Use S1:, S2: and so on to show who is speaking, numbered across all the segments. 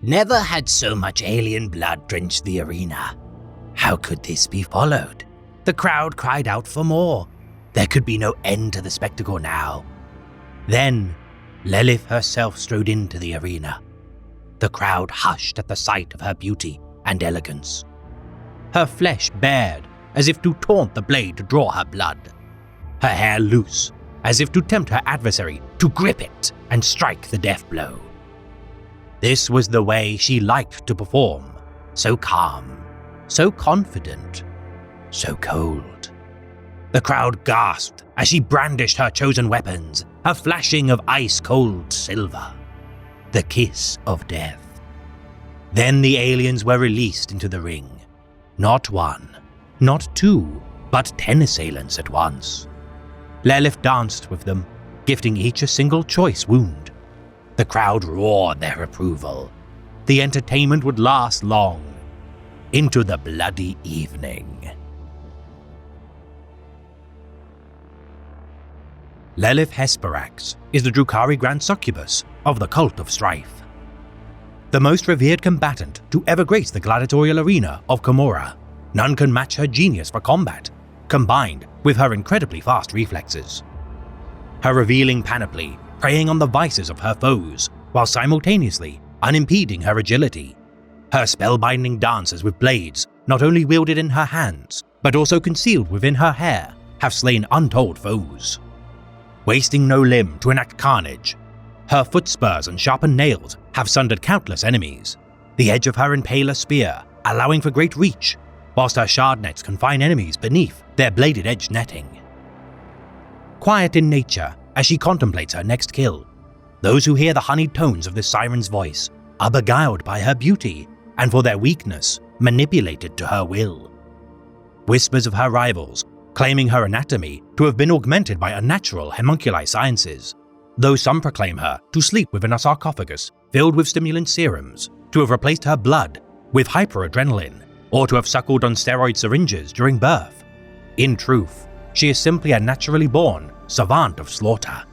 S1: Never had so much alien blood drenched the arena. How could this be followed? The crowd cried out for more. There could be no end to the spectacle now. Then, Lilith herself strode into the arena. The crowd hushed at the sight of her beauty and elegance. Her flesh bared, as if to taunt the blade to draw her blood. Her hair loose, as if to tempt her adversary to grip it and strike the death blow. This was the way she liked to perform, so calm, so confident, so cold. The crowd gasped as she brandished her chosen weapons, a flashing of ice-cold silver. The kiss of death. Then the aliens were released into the ring. Not one, not two, but 10 assailants at once. Lilith danced with them, gifting each a single choice wound. The crowd roared their approval. The entertainment would last long, into the bloody evening. Lilith Hesperax is the Drukhari Grand Succubus of the Cult of Strife. The most revered combatant to ever grace the gladiatorial arena of Commorragh, none can match her genius for combat, combined with her incredibly fast reflexes. Her revealing panoply preying on the vices of her foes, while simultaneously unimpeding her agility. Her spellbinding dances with blades, not only wielded in her hands, but also concealed within her hair, have slain untold foes. Wasting no limb to enact carnage, her foot spurs and sharpened nails have sundered countless enemies, the edge of her impaler spear allowing for great reach, whilst her shard nets confine enemies beneath their bladed-edged netting. Quiet in nature as she contemplates her next kill, those who hear the honeyed tones of this siren's voice are beguiled by her beauty and for their weakness manipulated to her will. Whispers of her rivals claiming her anatomy to have been augmented by unnatural homunculi sciences, though some proclaim her to sleep within a sarcophagus filled with stimulant serums, to have replaced her blood with hyperadrenaline, or to have suckled on steroid syringes during birth. In truth, she is simply a naturally born savant of slaughter.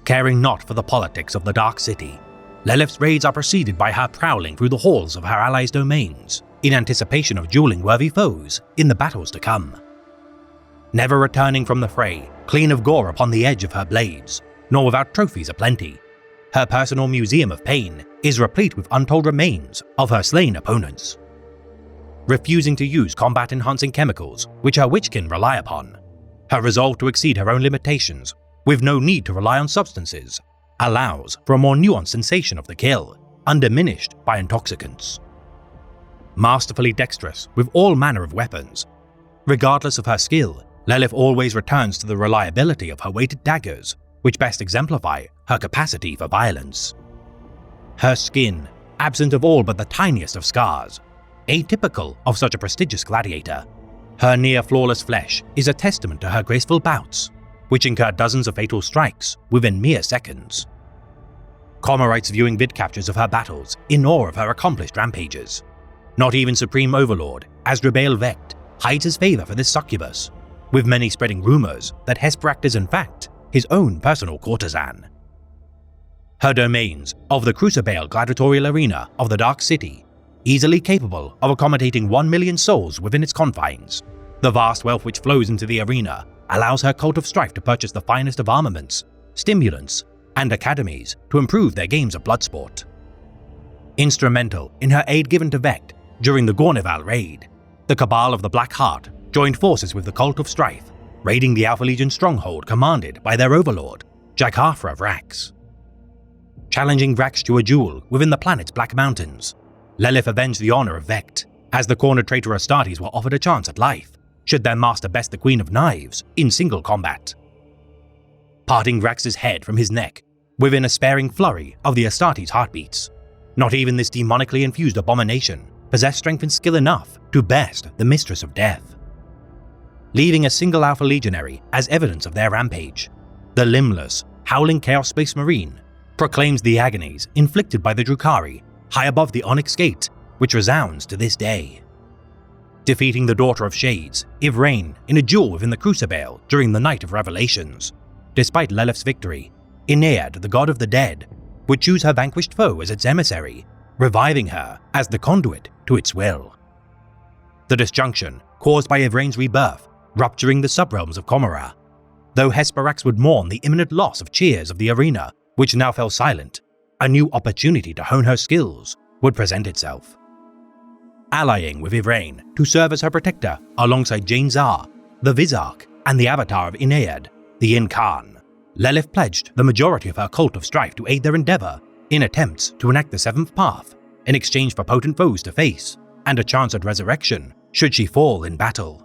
S1: Caring not for the politics of the Dark City, Lilith's raids are preceded by her prowling through the halls of her allies' domains, in anticipation of dueling worthy foes in the battles to come. Never returning from the fray, clean of gore upon the edge of her blades, nor without trophies aplenty, her personal museum of pain is replete with untold remains of her slain opponents. Refusing to use combat-enhancing chemicals which her witchkin rely upon, her resolve to exceed her own limitations, with no need to rely on substances, allows for a more nuanced sensation of the kill, undiminished by intoxicants. Masterfully dexterous with all manner of weapons, regardless of her skill, Lilith always returns to the reliability of her weighted daggers, which best exemplify her capacity for violence. Her skin, absent of all but the tiniest of scars, atypical of such a prestigious gladiator, her near-flawless flesh is a testament to her graceful bouts, which incur dozens of fatal strikes within mere seconds. Commorrights viewing vid captures of her battles in awe of her accomplished rampages. Not even Supreme Overlord Asdrubal Vecht hides his favor for this succubus, with many spreading rumors that Hesperax is in fact his own personal courtesan. Her domains of the Crucible Gladiatorial Arena of the Dark City, easily capable of accommodating 1 million souls within its confines. The vast wealth which flows into the arena allows her Cult of Strife to purchase the finest of armaments, stimulants, and academies to improve their games of bloodsport. Instrumental in her aid given to Vecht during the Gorneval raid, the Cabal of the Black Heart joined forces with the Cult of Strife, raiding the Alpha Legion stronghold commanded by their overlord, Jaghafra Vrax. Challenging Vrax to a duel within the planet's Black Mountains, Lilith avenged the honor of Vecht, as the cornered traitor Astartes were offered a chance at life, should their master best the Queen of Knives in single combat. Parting Vrax's head from his neck within a sparing flurry of the Astartes heartbeats, not even this demonically infused abomination possessed strength and skill enough to best the Mistress of Death. Leaving a single Alpha Legionary as evidence of their rampage, the limbless, howling Chaos Space Marine proclaims the agonies inflicted by the Drukhari high above the Onyx Gate, which resounds to this day. Defeating the Daughter of Shades, Yvraine, in a duel within the Crucible during the Night of Revelations. Despite Lilith's victory, Aenead, the god of the dead, would choose her vanquished foe as its emissary, reviving her as the conduit to its will. The disjunction caused by Yvrane's rebirth, rupturing the subrealms of Commorragh. Though Hesperax would mourn the imminent loss of Cheers of the arena, which now fell silent, a new opportunity to hone her skills would present itself. Allying with Yvraine to serve as her protector alongside Jane Zar, the Vizarch, and the avatar of Inaead, the Incarn, Lelith pledged the majority of her cult of strife to aid their endeavor in attempts to enact the Seventh Path in exchange for potent foes to face and a chance at resurrection should she fall in battle.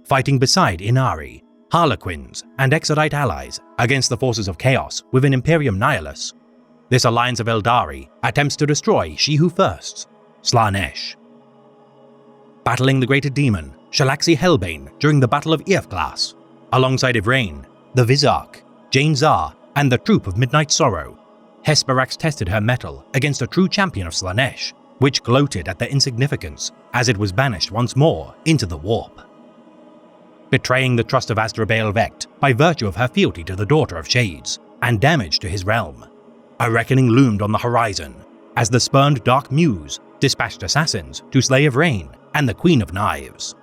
S1: Fighting beside Inari, Harlequins, and Exodite allies against the forces of Chaos within Imperium Nihilus, this alliance of Eldari attempts to destroy She Who Firsts, Slaanesh. Battling the greater demon, Shalaxi Hellbane during the Battle of Earthglass, alongside Yvraine, the Vizarch, Jane Zar, and the Troop of Midnight Sorrow, Hesperax tested her mettle against a true champion of Slaanesh, which gloated at their insignificance as it was banished once more into the warp. Betraying the trust of Asdrubael Vect by virtue of her fealty to the Daughter of Shades and damage to his realm, a reckoning loomed on the horizon as the spurned Dark Muse dispatched assassins to slay Yvraine and the Queen of Knives.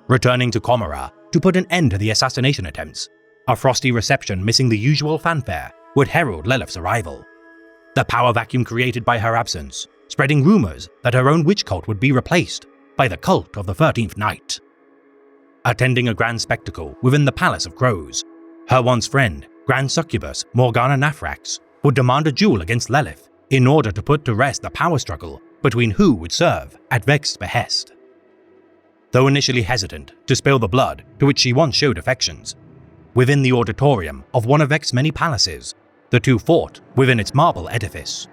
S1: Returning to Commorragh to put an end to the assassination attempts, a frosty reception missing the usual fanfare would herald Lelith's arrival. The power vacuum created by her absence, spreading rumors that her own witch cult would be replaced by the cult of the 13th Night. Attending a grand spectacle within the Palace of Crows, her once friend, Grand Succubus Morgana Nafrax, would demand a duel against Lelith in order to put to rest the power struggle between who would serve at Vect's behest. Though initially hesitant to spill the blood to which she once showed affections, within the auditorium of one of Vect's many palaces, the two fought within its marble edifice.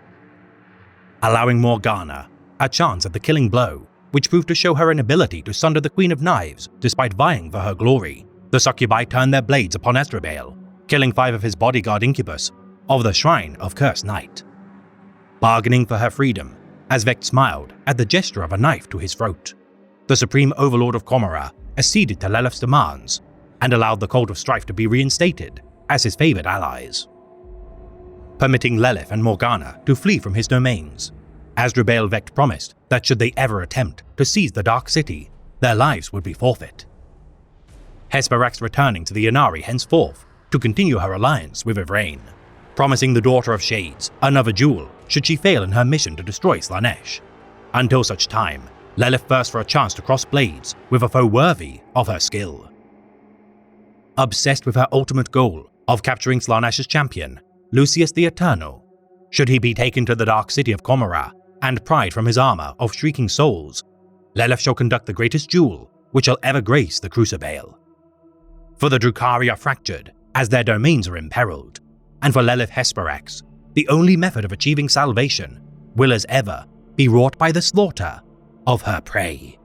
S1: Allowing Morgana a chance at the killing blow, which proved to show her an ability to sunder the Queen of Knives despite vying for her glory, the succubi turned their blades upon Asdrubael, killing 5 of his bodyguard incubus of the Shrine of Cursed Night. Bargaining for her freedom, as Vect smiled at the gesture of a knife to his throat, the Supreme Overlord of Commorragh acceded to Lelith's demands and allowed the Cult of Strife to be reinstated as his favored allies. Permitting Lelith and Morgana to flee from his domains, Asdrubael Vect promised that should they ever attempt to seize the Dark City, their lives would be forfeit. Hesperax returning to the Inari henceforth to continue her alliance with Yvraine, promising the Daughter of Shades another duel should she fail in her mission to destroy Slaanesh. Until such time, Lelith thirsts for a chance to cross blades with a foe worthy of her skill. Obsessed with her ultimate goal of capturing Slaanesh's champion, Lucius the Eternal, should he be taken to the Dark City of Commorragh and pried from his armor of shrieking souls, Lelith shall conduct the greatest duel which shall ever grace the Crucible. For the Drukhari are fractured as their domains are imperiled, and for Lelith Hesperax, the only method of achieving salvation will as ever be wrought by the slaughter of her prey.